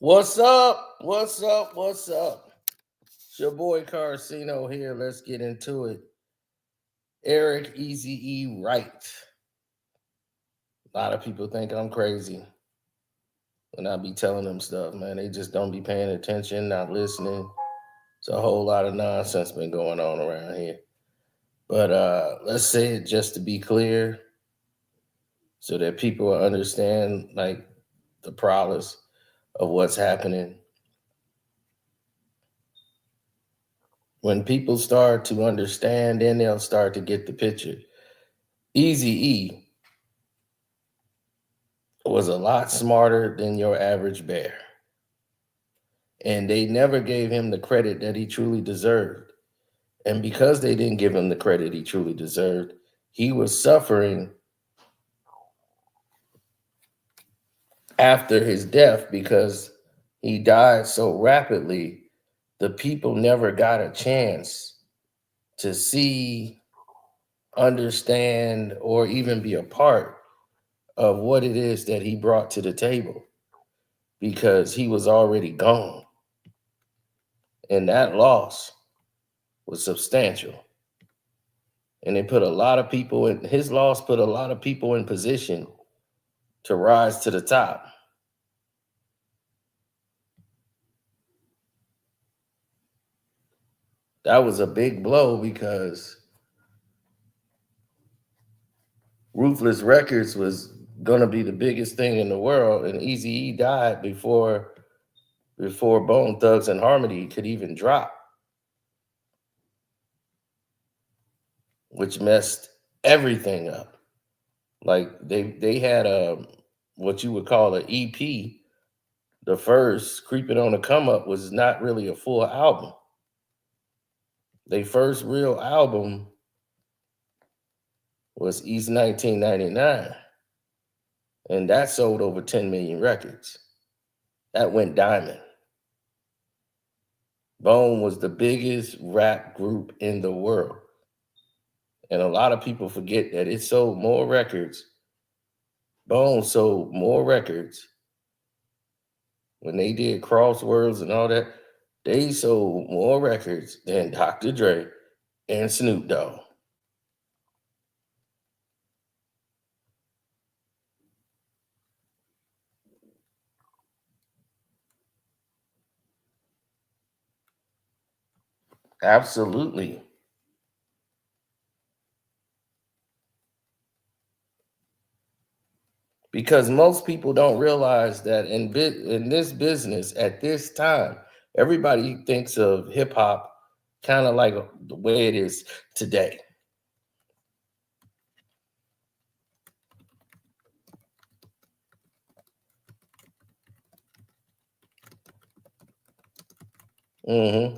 What's up? What's up? What's up? It's your boy Carcino here. Let's get into it. Eric Eazy E right. A lot of people think I'm crazy when I be telling them stuff, man. They just don't be paying attention, not listening. It's a whole lot of nonsense been going on around here. But let's say it just to be clear so that people will understand like the prowess of what's happening. When people start to understand, then they'll start to get the picture. Eazy E was a lot smarter than your average bear. And they never gave him the credit that he truly deserved. And because they didn't give him the credit he truly deserved, he was suffering after his death because he died so rapidly. The people never got a chance to see, understand, or even be a part of what it is that he brought to the table because he was already gone. And that loss was substantial. And it put a lot of people in, his loss put a lot of people in position to rise to the top. That was a big blow because Ruthless Records was going to be the biggest thing in the world, and Eazy E died before Bone Thugs and Harmony could even drop, which messed everything up. Like they had a what you would call an EP. The first Creeping on the Come Up was not really a full album. Their first real album was East 1999, and that sold over 10 million records. That went diamond. Bone was the biggest rap group in the world. And a lot of people forget that it sold more records. Bone sold more records when they did Crosswords and all that. They sold more records than Dr. Dre and Snoop Dogg. Absolutely. Because most people don't realize that in this business at this time, everybody thinks of hip hop kind of like the way it is today. hmm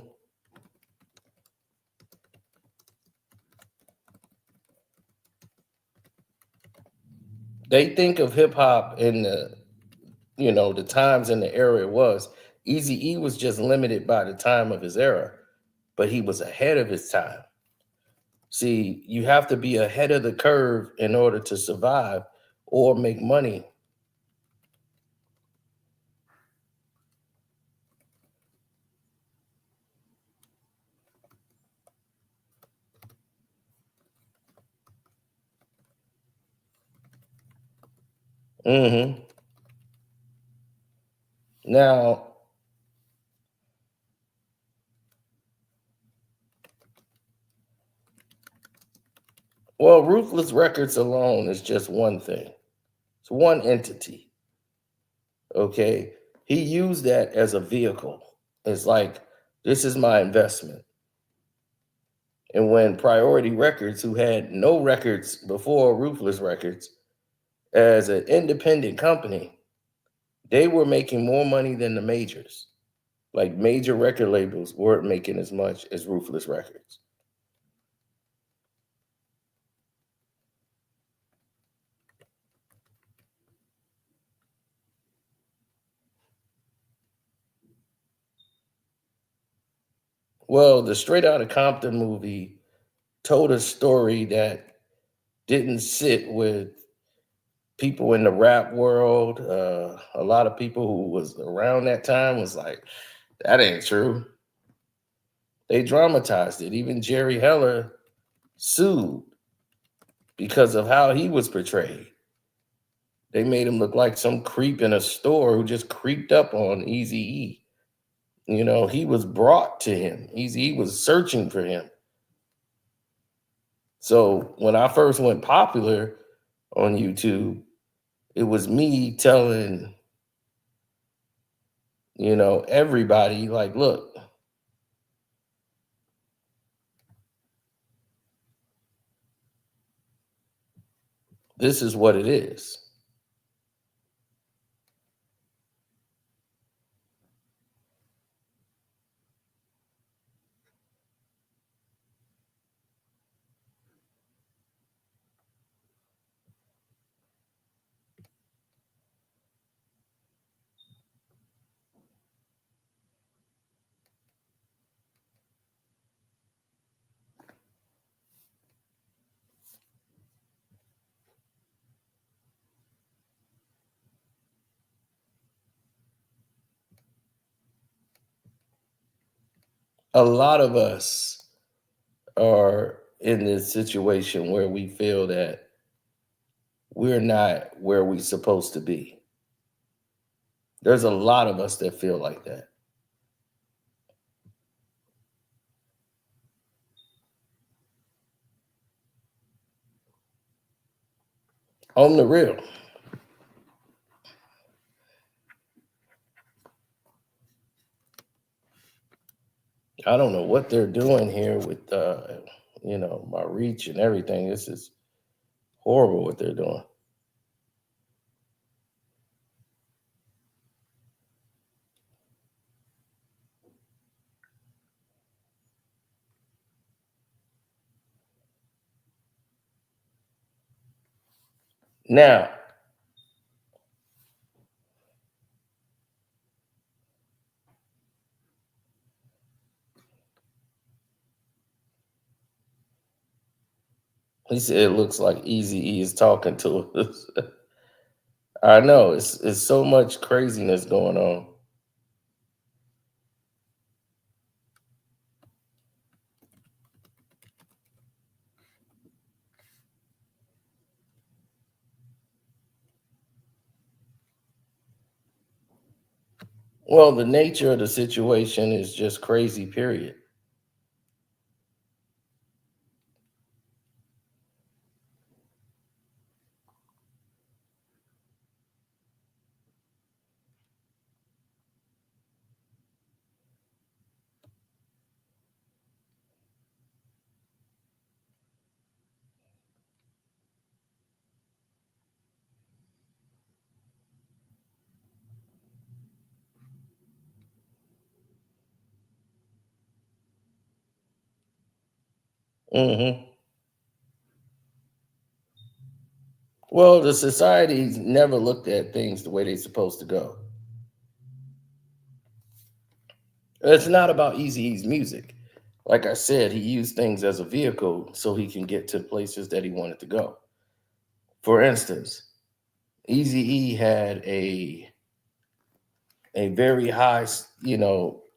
They think of hip hop in the times and the era it was. Easy E was just limited by the time of his era, but he was ahead of his time. See, you have to be ahead of the curve in order to survive or make money. hmm Now, well, Ruthless Records alone is just one thing. It's one entity. Okay. He used that as a vehicle. It's like, this is my investment. And when Priority Records, who had no records before Ruthless Records, as an independent company, they were making more money than the majors. Like major record labels weren't making as much as Ruthless Records. Well, the Straight Outta Compton movie told a story that didn't sit with people in the rap world, a lot of people who was around that time was like, that ain't true. They dramatized it. Even Jerry Heller sued because of how he was portrayed. They made him look like some creep in a store who just creeped up on Eazy E. You know, he was brought to him. Eazy E was searching for him. So when I first went popular on YouTube, it was me telling, everybody, like, look, this is what it is. A lot of us are in this situation where we feel that we're not where we're supposed to be. There's a lot of us that feel like that. On the real. I don't know what they're doing here with my reach and everything. This is horrible what they're doing. Now, he said it looks like Easy E is talking to us. I know it's so much craziness going on. Well, the nature of the situation is just crazy, period. Hmm. Well, the society's never looked at things the way they're supposed to go. It's not about Eazy-E's music. Like I said, he used things as a vehicle so he can get to places that he wanted to go. For instance, Eazy-E had a very high,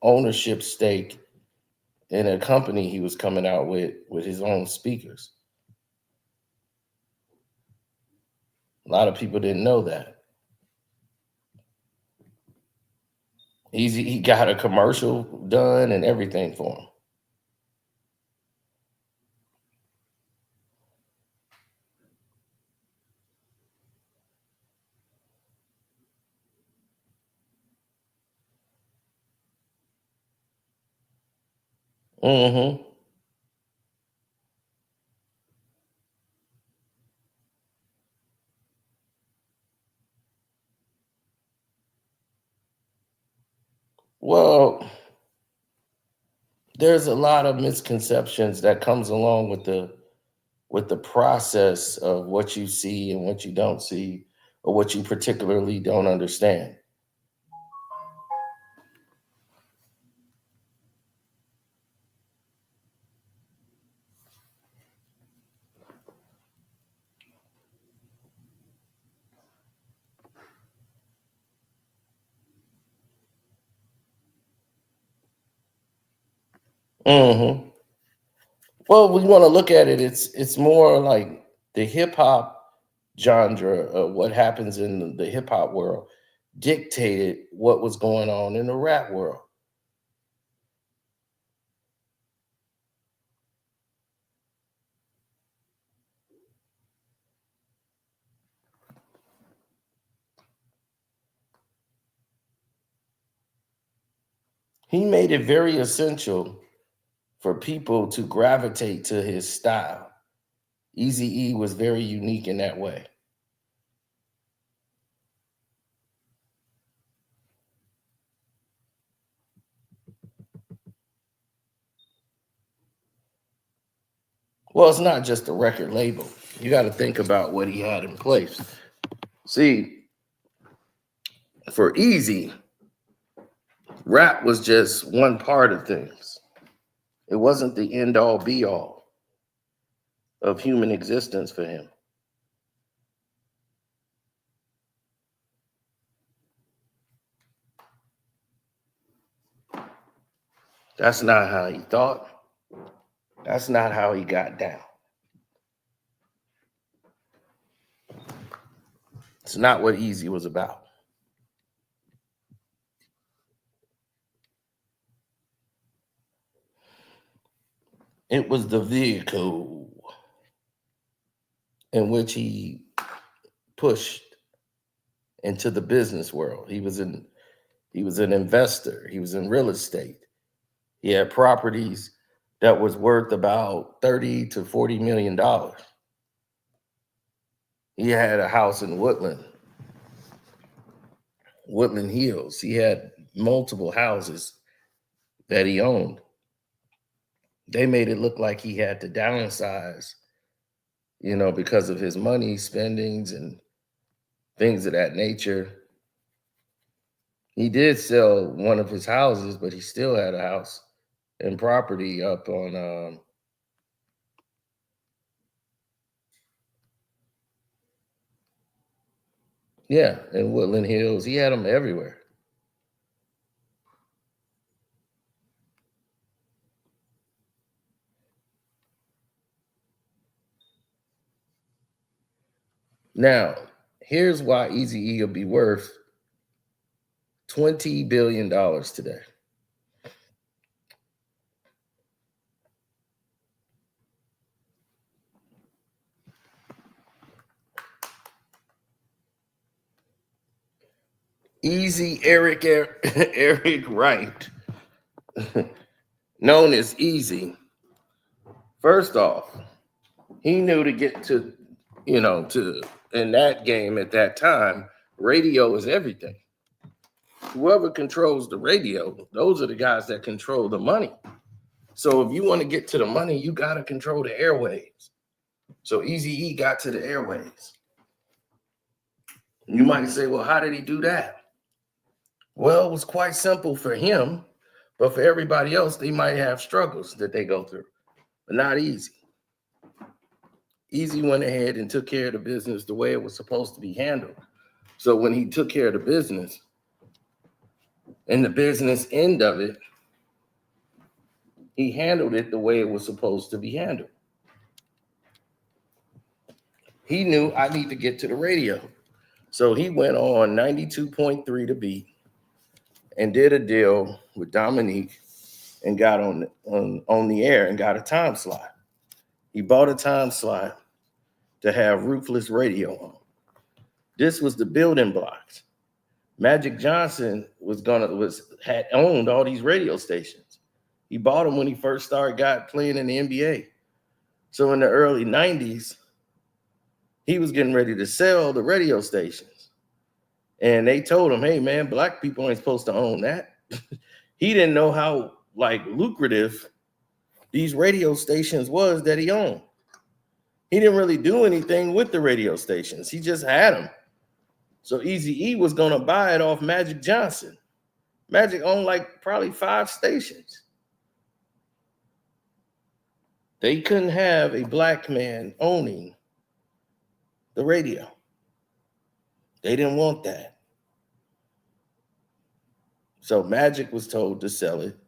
ownership stake in a company he was coming out with his own speakers. A lot of people didn't know that. He got a commercial done and everything for him. Hmm. Well, there's a lot of misconceptions that comes along with the process of what you see and what you don't see, or what you particularly don't understand. Hmm. Well, we want to look at it. It's more like the hip hop genre of what happens in the hip hop world dictated what was going on in the rap world. He made it very essential for people to gravitate to his style. Easy E was very unique in that way. Well, it's not just a record label. You got to think about what he had in place. See, for Easy, rap was just one part of things. It wasn't the end all be all of human existence for him. That's not how he thought. That's not how he got down. It's not what Easy was about. It was the vehicle in which he pushed into the business world. He was an investor. He was in real estate. He had properties that was worth about 30 to 40 million dollars. He had a house in Woodland Hills. He had multiple houses that he owned. They made it look like he had to downsize, because of his money spendings and things of that nature. He did sell one of his houses, but he still had a house and property up on, yeah, in Woodland Hills. He had them everywhere. Now, here's why Easy E will be worth $20 billion today. Easy Eric Wright, known as Easy. First off, he knew to get to in that game at that time, radio is everything. Whoever controls the radio, those are the guys that control the money. So if you want to get to the money, you got to control the airwaves. So Easy E got to the airwaves. You might say, well, how did he do that? Well, it was quite simple for him, but for everybody else, they might have struggles that they go through, but not Easy. Easy went ahead and took care of the business the way it was supposed to be handled. So when he took care of the business and the business end of it, he handled it the way it was supposed to be handled. He knew I need to get to the radio. So he went on 92.3 to beat and did a deal with Dominique and got on the air and got a time slot. He bought a time slot to have Ruthless Radio on. This was the building blocks. Magic Johnson had owned all these radio stations. He bought them when he first got playing in the NBA. So in the early 90s, he was getting ready to sell the radio stations. And they told him, hey man, black people ain't supposed to own that. He didn't know how lucrative these radio stations was that he owned. He didn't really do anything with the radio stations. He just had them. So Easy E was gonna buy it off Magic Johnson. Magic owned probably 5 stations. They couldn't have a black man owning the radio. They didn't want that. So Magic was told to sell it.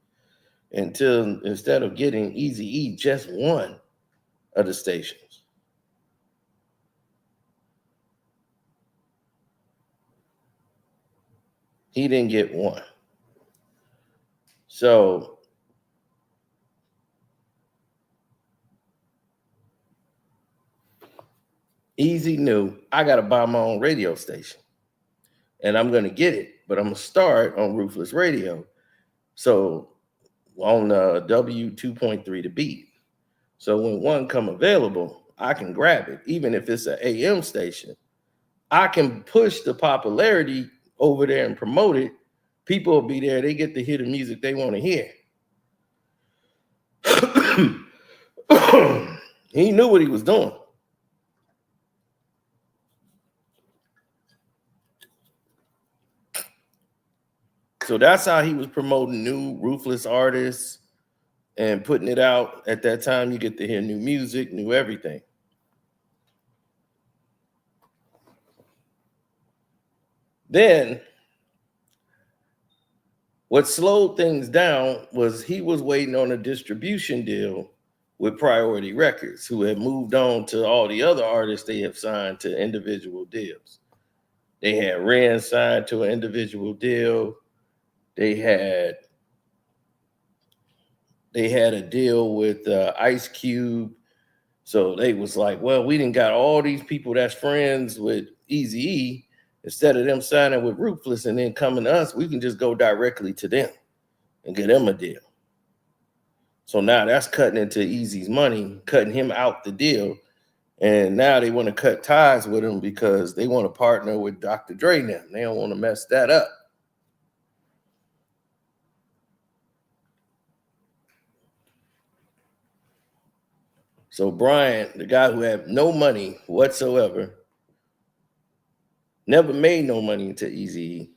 until instead of getting Eazy E just one of the stations. He didn't get one. So Eazy knew I got to buy my own radio station, and I'm going to get it, but I'm going to start on Ruthless Radio. So on W2.3 to beat. So when one come available, I can grab it, even if it's an AM station. I can push the popularity over there and promote it. People will be there. They get to hear the music they want to hear. He knew what he was doing. So that's how he was promoting new Ruthless artists and putting it out. At that time, you get to hear new music, new everything. Then what slowed things down was he was waiting on a distribution deal with Priority Records, who had moved on to all the other artists they have signed to individual deals. They had Ren signed to an individual deal. They had a deal with Ice Cube. So they was like, well, we didn't got all these people that's friends with Eazy E. Instead of them signing with Ruthless and then coming to us, we can just go directly to them and get them a deal. So now that's cutting into Eazy's money, cutting him out the deal. And now they want to cut ties with him because they want to partner with Dr. Dre now. They don't want to mess that up. So Brian, the guy who had no money whatsoever, never made no money to Eazy,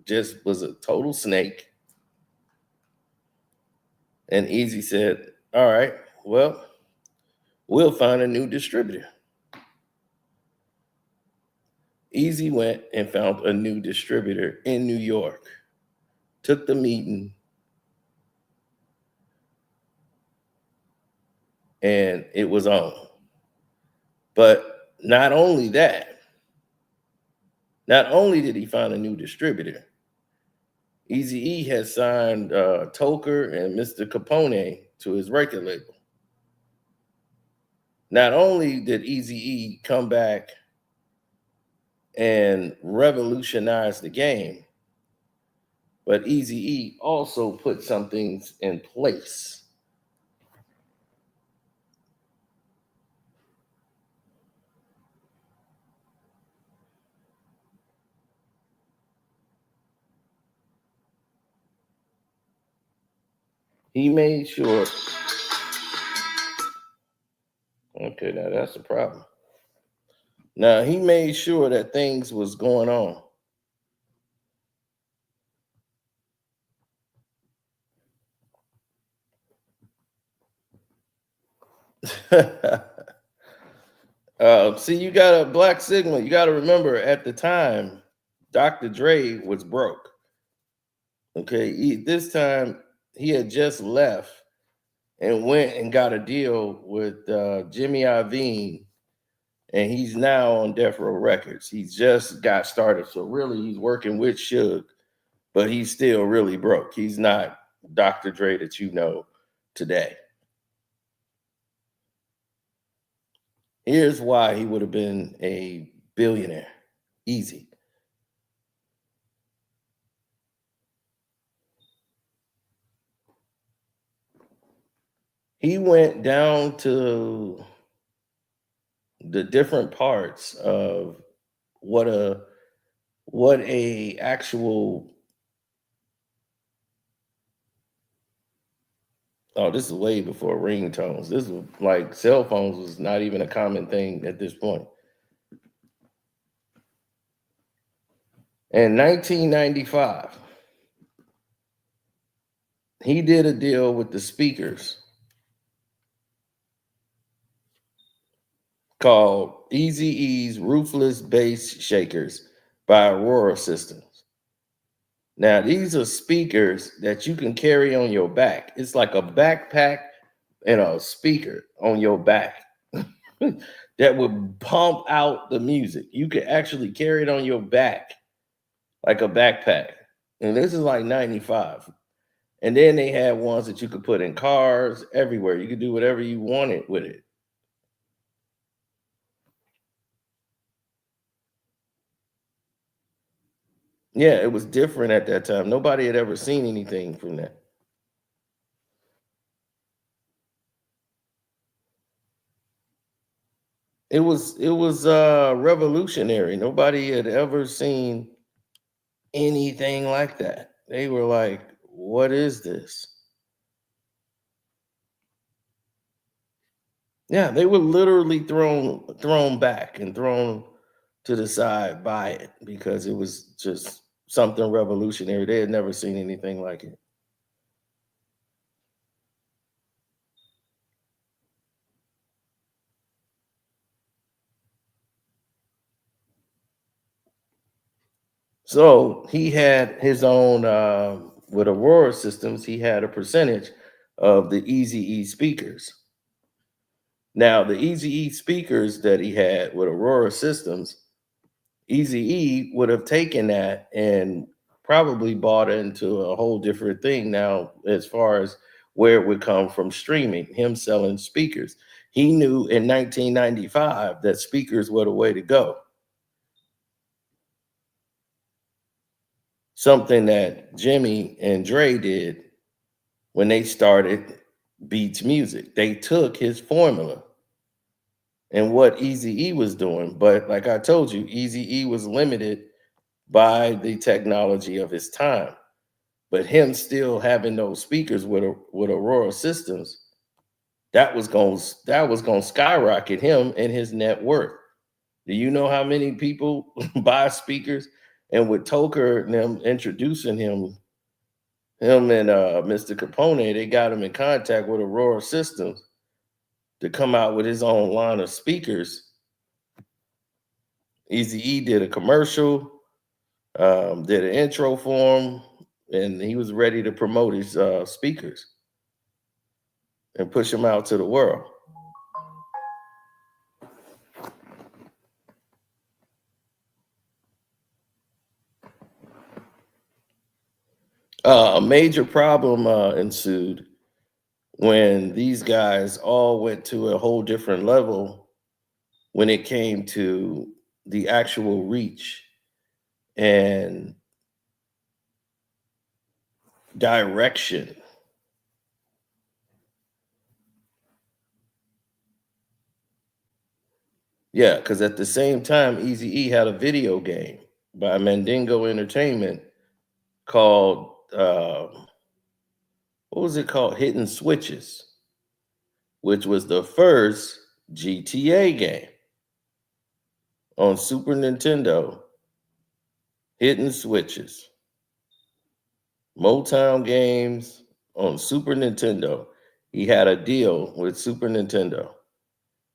just was a total snake. And Eazy said, all right, well, we'll find a new distributor. Eazy went and found a new distributor in New York, took the meeting, and it was on. But not only that, not only did he find a new distributor, Eazy E has signed Toker and Mr. Capone to his record label. Not only did Eazy E come back and revolutionize the game, but Eazy E also put some things in place. He made sure. Okay, now that's the problem. Now he made sure that things was going on. See, you got a black signal. You got to remember at the time, Dr. Dre was broke. Okay, this time he had just left and went and got a deal with Jimmy Iovine, and he's now on Death Row Records. He's just got started, so really he's working with Suge, but he's still really broke. He's not Dr. Dre that you know today. Here's why he would have been a billionaire. Easy. He went down to the different parts of what a actual. Oh, this is way before ringtones. This was like cell phones was not even a common thing at this point. In 1995, he did a deal with the speakers called Eazy E's Ruthless Bass Shakers by Aurora Systems. Now, these are speakers that you can carry on your back. It's like a backpack and a speaker on your back that would pump out the music. You could actually carry it on your back like a backpack. And this is like 95. And then they had ones that you could put in cars everywhere. You could do whatever you wanted with it. Yeah, it was different at that time. Nobody had ever seen anything from that. It was revolutionary. Nobody had ever seen anything like that. They were like, "What is this?" Yeah, they were literally thrown back and thrown to the side by it because it was just something revolutionary. They had never seen anything like it. So he had his own with Aurora Systems. He had a percentage of the Easy E speakers. Now, the Easy E speakers that he had with Aurora Systems, Easy E would have taken that and probably bought into a whole different thing now, as far as where it would come from streaming, him selling speakers. He knew in 1995 that speakers were the way to go. Something that Jimmy and Dre did when they started Beats Music. They took his formula and what Easy E was doing. But like I told you, Easy E was limited by the technology of his time. But him still having those speakers with Aurora Systems, that was going to skyrocket him and his net worth. Do you know how many people buy speakers? And with Toker and them introducing him and Mr. Capone, they got him in contact with Aurora Systems to come out with his own line of speakers. Easy E did a commercial, did an intro for him, and he was ready to promote his speakers and push them out to the world. A major problem ensued when these guys all went to a whole different level when it came to the actual reach and direction. Yeah, because at the same time, Easy E had a video game by Mandingo Entertainment called what was it called? Hidden Switches, which was the first GTA game on Super Nintendo. Hidden Switches, Motown Games on Super Nintendo. He had a deal with Super Nintendo,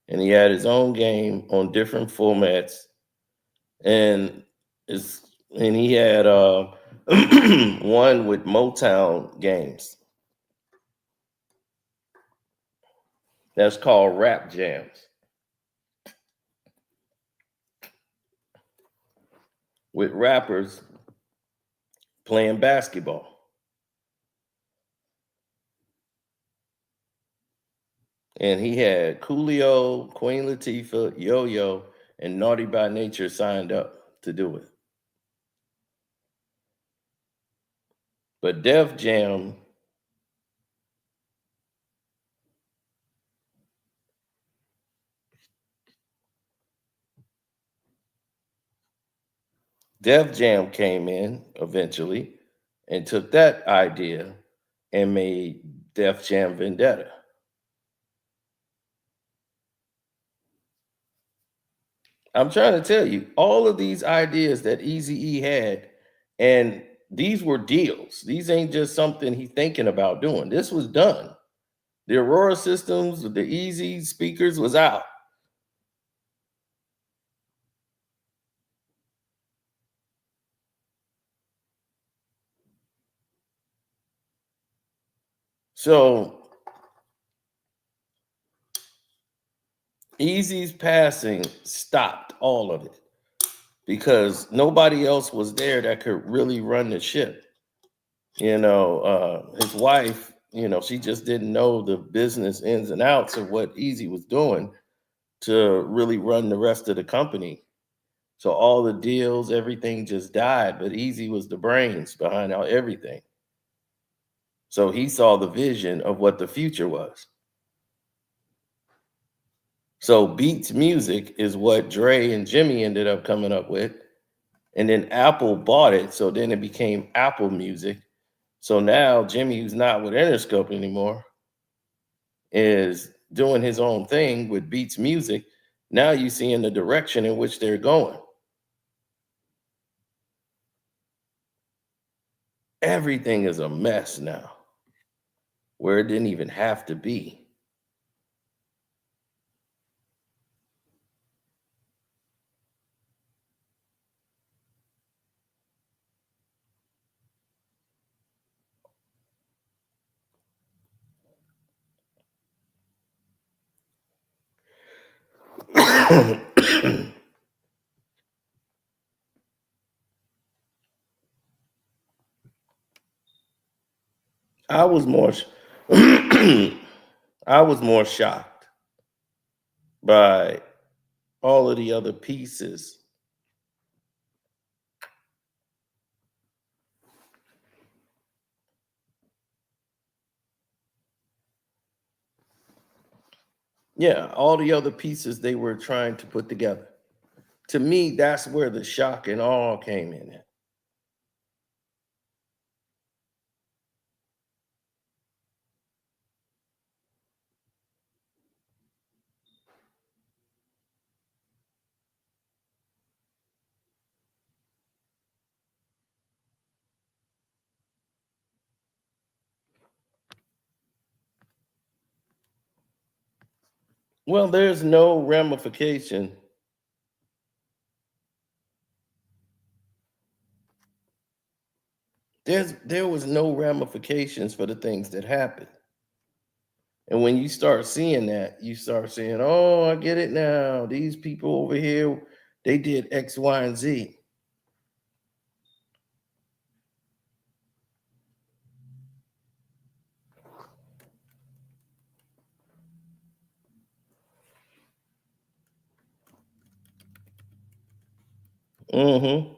and he had his own game on different formats, and it's and he had one with Motown Games that's called Rap Jams with rappers playing basketball. And he had Coolio, Queen Latifah, Yo Yo, and Naughty by Nature signed up to do it. But Def Jam came in eventually and took that idea and made Def Jam Vendetta. I'm trying to tell you, all of these ideas that Easy E had, and these were deals. These ain't just something he's thinking about doing. This was done. The Aurora systems, the Easy speakers was out. So Easy's passing stopped all of it because nobody else was there that could really run the ship. His wife, she just didn't know the business ins and outs of what Easy was doing to really run the rest of the company. So all the deals, everything just died, but Easy was the brains behind everything. So he saw the vision of what the future was. So Beats Music is what Dre and Jimmy ended up coming up with. And then Apple bought it. So then it became Apple Music. So now Jimmy, who's not with Interscope anymore, is doing his own thing with Beats Music. Now you see in the direction in which they're going. Everything is a mess now, where it didn't even have to be. I was more I was more shocked by all of the other pieces. Yeah, all the other pieces they were trying to put together. To me, that's where the shock and awe came in at. Well, there's no ramification. There was no ramifications for the things that happened. And when you start seeing that, you start saying, "Oh, I get it now. These people over here, they did X, Y, and Z." Mm-hmm.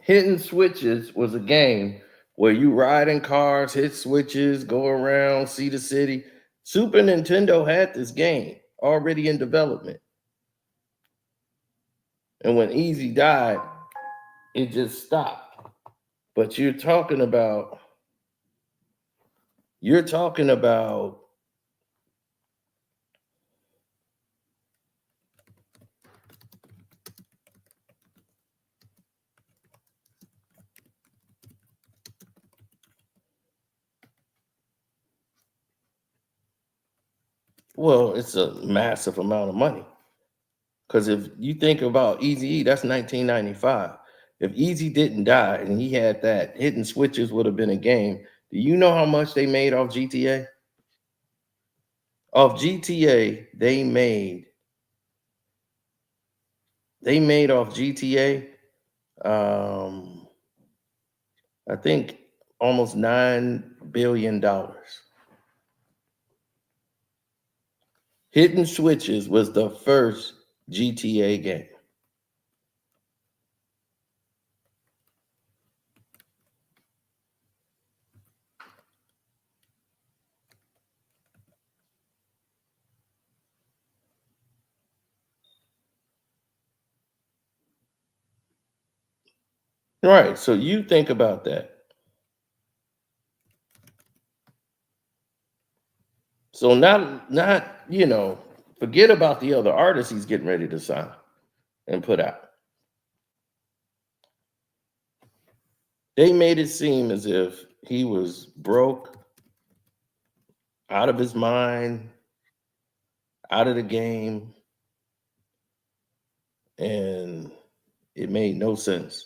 Hitting switches was a game where you ride in cars, hit switches, go around, see the city. Super Nintendo had this game already in development. And when Easy died, it just stopped. But you're talking about well, it's a massive amount of money. Because if you think about Easy E, that's 1995. If Easy didn't die and he had that, hitting switches would have been a game. Do you know how much they made off GTA? Off GTA, they made off GTA, um, I think almost $9 billion. Hidden Switches was the first GTA game. Right. So you think about that. So not forget about the other artists he's getting ready to sign and put out. They made it seem as if he was broke, out of his mind, out of the game. and it made no sense.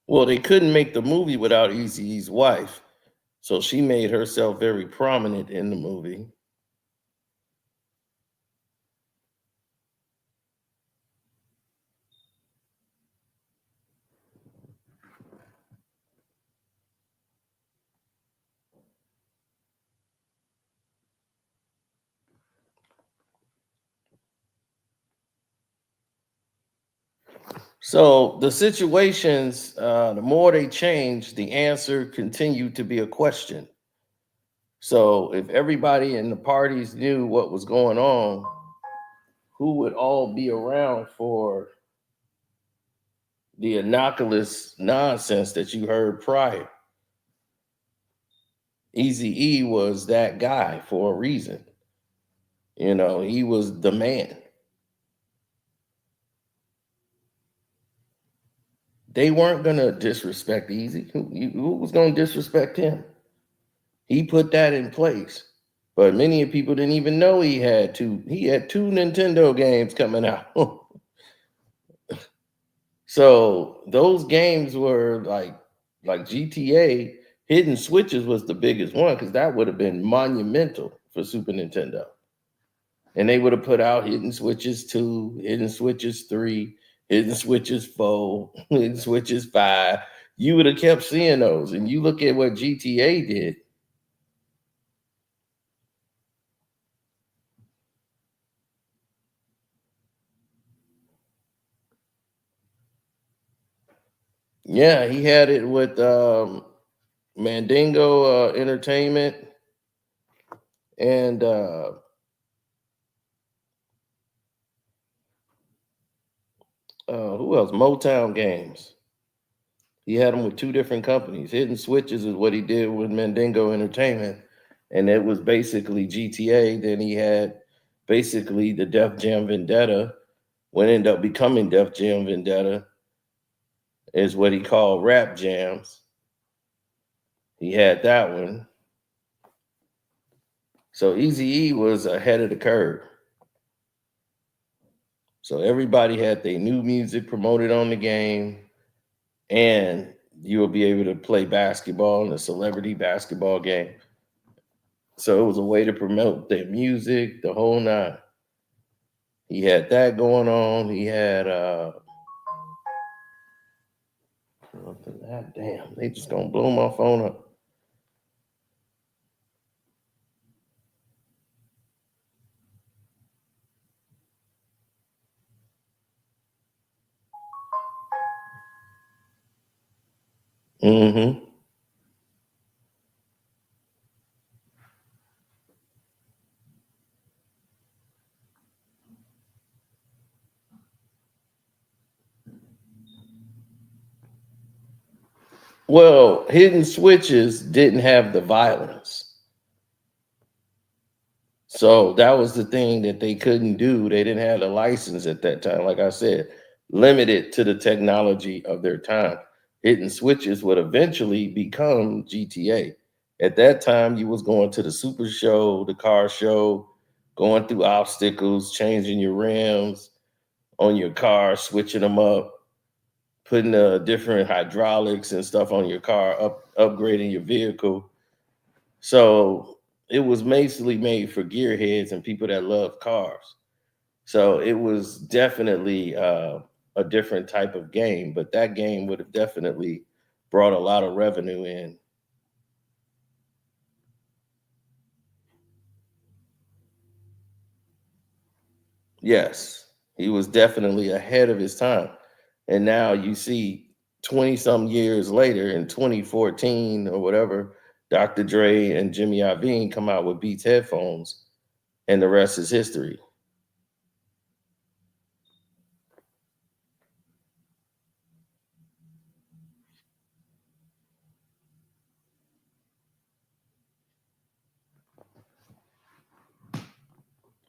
Well, they couldn't make the movie without Eazy-E's wife, so she made herself very prominent in the movie. So the situations, the more they changed, the answer continued to be a question. So if everybody in the parties knew what was going on, who would all be around for the innocuous nonsense that you heard prior? Easy E was that guy for a reason. You know, he was the man. They weren't gonna disrespect Easy. Who was gonna disrespect him? He put that in place. But many people didn't even know he had two. He had two Nintendo games coming out. So those games were like GTA. Hidden Switches was the biggest one because that would have been monumental for Super Nintendo. And they would have put out Hidden Switches 2, Hidden Switches 3, Hidden Switches 4, Hidden Switches 5. You would have kept seeing those. And you look at what GTA did. Yeah, he had it with Mandingo Entertainment and who else? Motown Games. He had them with two different companies. Hidden Switches is what he did with Mandingo Entertainment, and it was basically GTA. Then he had basically the Def Jam Vendetta. What ended up becoming Def Jam Vendetta is what he called Rap Jams. He had that one. So Easy E was ahead of the curve. So everybody had their new music promoted on the game, and you will be able to play basketball in a celebrity basketball game. So it was a way to promote their music, the whole nine. He had that going on. He had damn, they just gonna blow my phone up. Hmm. Well, Hidden Switches didn't have the violence. So that was the thing that they couldn't do. They didn't have the license at that time. Like I said, limited to the technology of their time. Hidden Switches would eventually become GTA. At that time, you was going to the super show, the car show, going through obstacles, changing your rims on your car, switching them up, putting different hydraulics and stuff on your car, upgrading your vehicle. So it was basically made for gearheads and people that love cars. So it was definitely a different type of game, but that game would have definitely brought a lot of revenue in. Yes, he was definitely ahead of his time. And now you see 20 some years later in 2014 or whatever, Dr. Dre and Jimmy Iovine come out with Beats headphones, and the rest is history.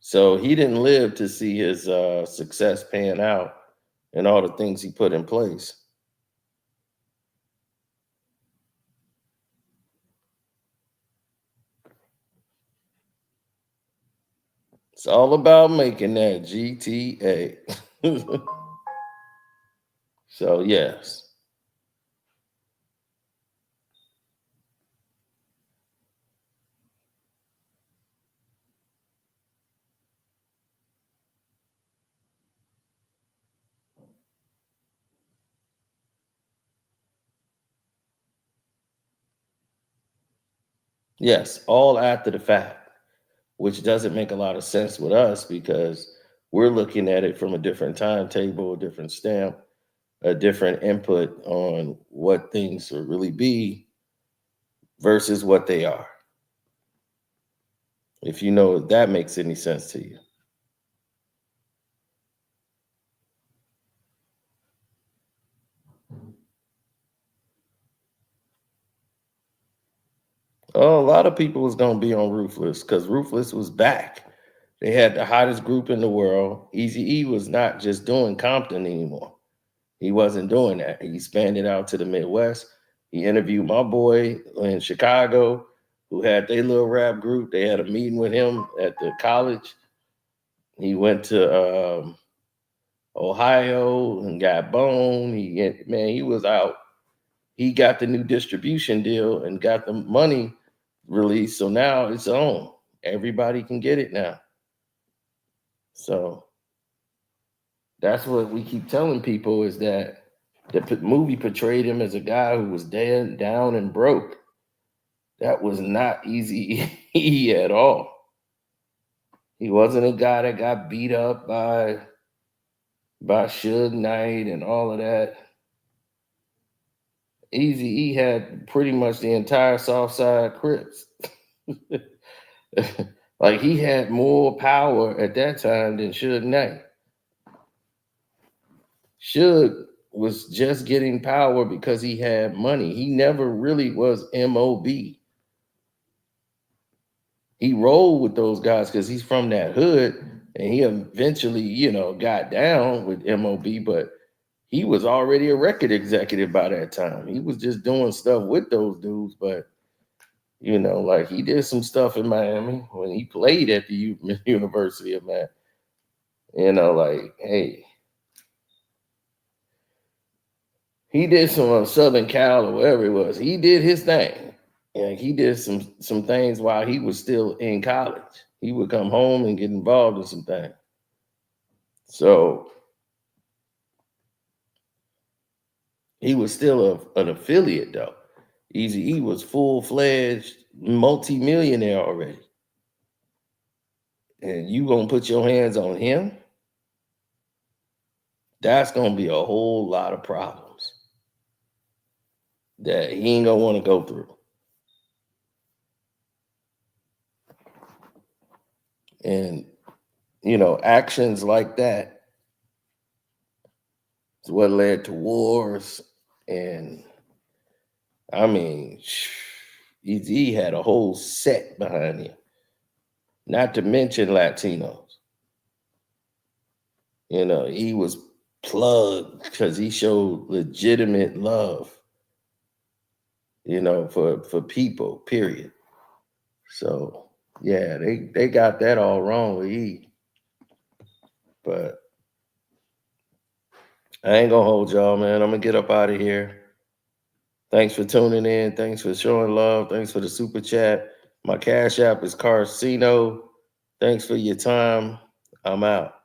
So he didn't live to see his success pan out and all the things he put in place. It's all about making that GTA. So yes. Yes, all after the fact, which doesn't make a lot of sense with us because we're looking at it from a different timetable, a different stamp, a different input on what things will really be versus what they are. If you know if that makes any sense to you. Oh, a lot of people was gonna be on Ruthless because Ruthless was back. They had the hottest group in the world. Easy E was not just doing Compton anymore. He wasn't doing that. He expanded out to the Midwest. He interviewed my boy in Chicago, who had their little rap group. They had a meeting with him at the college. He went to Ohio and got bone. Man, he was out. He got the new distribution deal and got the money released. So now it's on. Everybody can get it now. So that's what we keep telling people is that the movie portrayed him as a guy who was dead, down, and broke. That was not Easy E at all. He wasn't a guy that got beat up by Suge Knight and all of that. Easy E had pretty much the entire South Side Crips. Like he had more power at that time than Suge Knight. Suge was just getting power because he had money. He never really was MOB. He rolled with those guys because he's from that hood, and he eventually, got down with MOB, but he was already a record executive by that time. He was just doing stuff with those dudes, but like he did some stuff in Miami when he played at the University of Miami. Like, hey, he did some Southern Cal or wherever it was. He did his thing. And he did some things while he was still in college. He would come home and get involved in some things. So he was still an affiliate though. Easy E was full-fledged multi-millionaire already. And you gonna put your hands on him, that's gonna be a whole lot of problems that he ain't gonna want to go through. And actions like that is what led to wars. And I mean, Eazy had a whole set behind him, not to mention Latinos. He was plugged because he showed legitimate love, for people, period. So yeah, they got that all wrong with E. But I ain't gonna hold y'all, man. I'm gonna get up out of here. Thanks for tuning in. Thanks for showing love. Thanks for the super chat. My cash app is Carcino. Thanks for your time. I'm out.